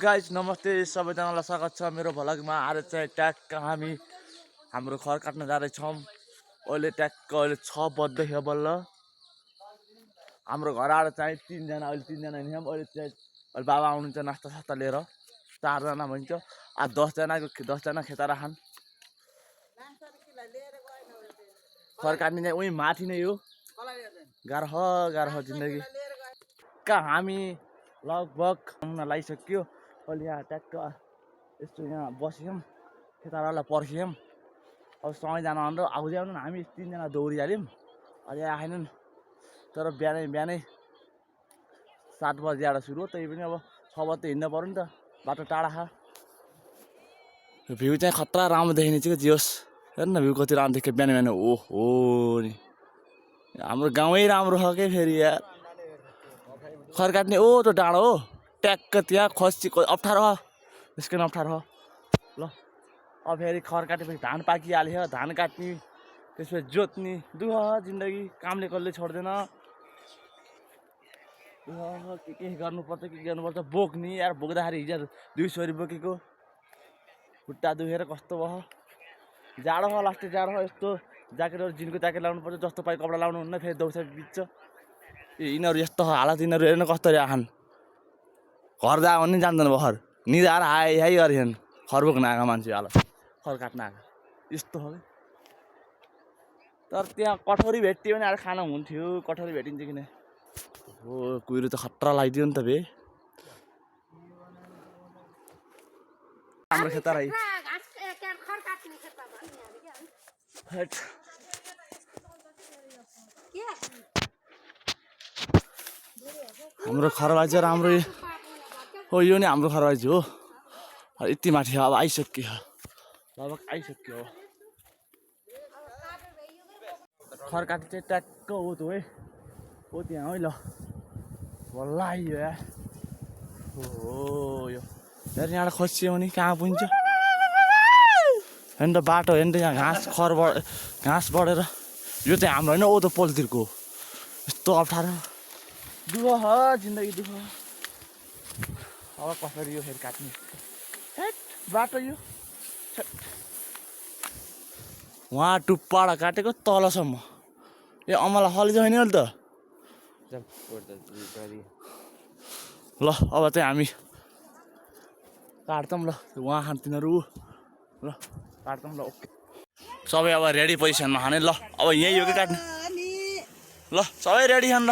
Guys नमस्ते सबैजनालाई स्वागत छ मेरो भ्लगमा। आज चाहिँ ट्याक्क हामी हाम्रो खर काट्न जाँदैछौँ। अहिले 6 बज्दैछ बल्ल। हाम्रो घर आएर चाहिँ तीनजना हिँड्यौँ। अहिले बाबा आउनुहुन्छ नास्ता सास्ता लिएर। 4 जना भइन्छ। आज 10 जना खेतारा खान्। खर काट्ने चाहिँ उही माथि नै हो। गाह्रो जिन्दगी। हामी लगभग लगाइसक्यो। अहिले यहाँ ट्याक्क यस्तो यहाँ बस्यौँ, खेतारालाई पर्ख्यौँ। अब सँगै जान भनेर आउँदै आउनु हामी 3 जना दौडिहाल्यौँ। अहिले आएनन्, तर बिहानै 7 बजीबाट सुरु हो। त्यही पनि अब 6 बजे हिँड्नु पऱ्यो नि त, बाटो टाढा छ। भ्यू चाहिँ खतरा राम्रो देखिने चाहिँ जियोस्। हेर्नु न भ्यू कति राम्रो देख्यो बिहान। ओहो नि हाम्रो गाउँै राम्रो छ के फेरि यार। खर काट्ने त्यो डाँडो हो ट्याक्क त्यहाँ खसीको अप्ठ्यारो हो, निस्किन अप्ठ्यारो हो। ल अब फेरि खर काटेपछि धान पाकिहाल्यो। धान काट्ने, त्यसपछि जोत्ने, दुःख जिन्दगी। कामले कसले छोड्दैन। के गर्नुपर्छ बोक्ने यार। बोक्दाखेरि हिजो 200 बोकेको खुट्टा दुखेर कस्तो भयो। जाडो भयो, लास्टै जाडो भयो। यस्तो ज्याकेटहरू जिनको ज्याकेट लाउनु पर्छ, जस्तो पाइ कपडा लाउनु हुन्न। फेरि दौसा बित्छ। यिनीहरू यस्तो हालत, यिनीहरू हेर्न कसरी आखान्। घर जा भन्ने जान्दैन भर्खर निधाएर हाई गरेछन्। खर बोक्न आएको मान्छे हालत, खर काट्न आएको यस्तो हो। तर त्यहाँ कठौरी भेटियो भने खाना हुन्थ्यो। कठौरी भेटिन्छ किन हो। कुहिरो त खतरा लगाइदियो नि त बे। हाम्रो खेतारा हाम्रो खरबाजी राम्रो हो। यो नि हाम्रो खरबाजी हो। यति माथि अब आइसक्यो, लगभग आइसक्यो। खर काट्ने चाहिँ ट्याक्क हो त है, हो त्यहाँ है। ल बल्ल आइयो यार। हो यो हेर यहाँबाट खसियो भने कहाँ पुग्छ। हेर्नु त बाटो, हेर्नु त यहाँ घाँस बढेर। यो चाहिँ हाम्रो होइन, त पोलतिरको यस्तो अप्ठ्यारो दुःख जिन्दगी दुःख। अब कसरी यो फेरि काट्ने बाटो यो। उहाँ टुप्पाबाट काटेको तलसम्म। ए अमला हलिन्छ होइन अहिले त। ल अब चाहिँ हामी काट्छौँ। ल उहाँ खान तिनीहरू। ल काट्छौँ। ल ओके सबै अब रेडी पोजिसनमा खाने। ल अब यहीँ हो कि काट्ने। ल सबै रेडी छन्। ल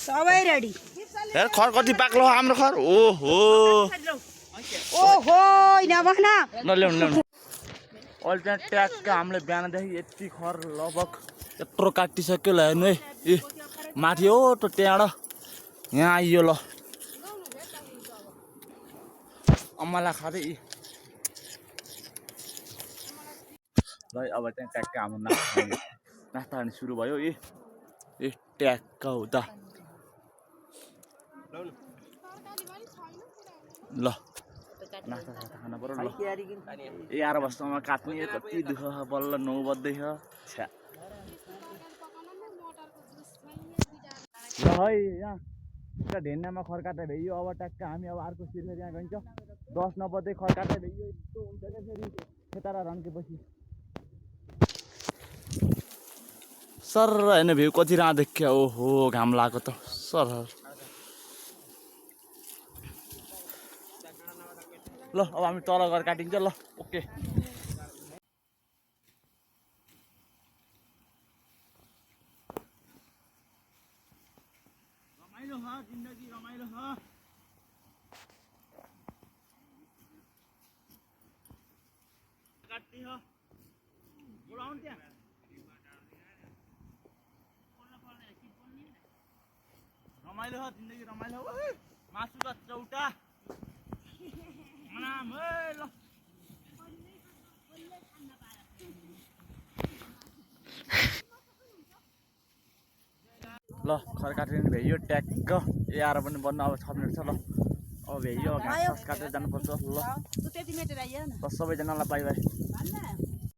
सबै रेडी। हेर खर कति पाक्लो हो हाम्रो खर। ओहो ल ल्याउनु। अहिले चाहिँ ट्याक्क हामीले बिहानदेखि यति खर लगभग यत्रो काटिसक्यो। ल हेर्नु है, ए माथि हो त त्यहाँबाट यहाँ आइयो। ल अम्मालाई खाँदै ल अब चाहिँ ट्याक्क हाम्रो नास्ता खाने सुरु भयो। ए ट्याक्क हो त। ल नास्ता सास्ता खानु पर्यो। ल 11 बजीसम्म काट्ने। कति दुःख बल्ल 9 बज्दैछ। ल है यहाँ ढेन्डामा खर काट्दा भइयो। अब ट्याक्क हामी अब अर्को सिर फेरि यहाँ गइन्छ। 10 नबज्दै खर काट्दा भइयो। यस्तो हुन्छ क्या फेरि खेतारा रन्केपछि। सर हेर्नु भ्यू कति राम्रो देखियो। ओहो घाम लागेको त सर। ल अब हामी तल गएर काटिन्छ। ल ओके रमाइलो छ जिन्दगी, रमाइलो छ। काट्ने हो बोलाउनु त्यहाँ रमाइलो छ जिन्दगी, रमाइलो। मासुका चौटा ल खर काट्ने भ्याइयो ट्याक्क। आएर पनि बन्नु अब 6 मिनट छ। ल अब भ्याइयो घाँस काटेर जानुपर्छ। ल सबैजनालाई बाई बाई।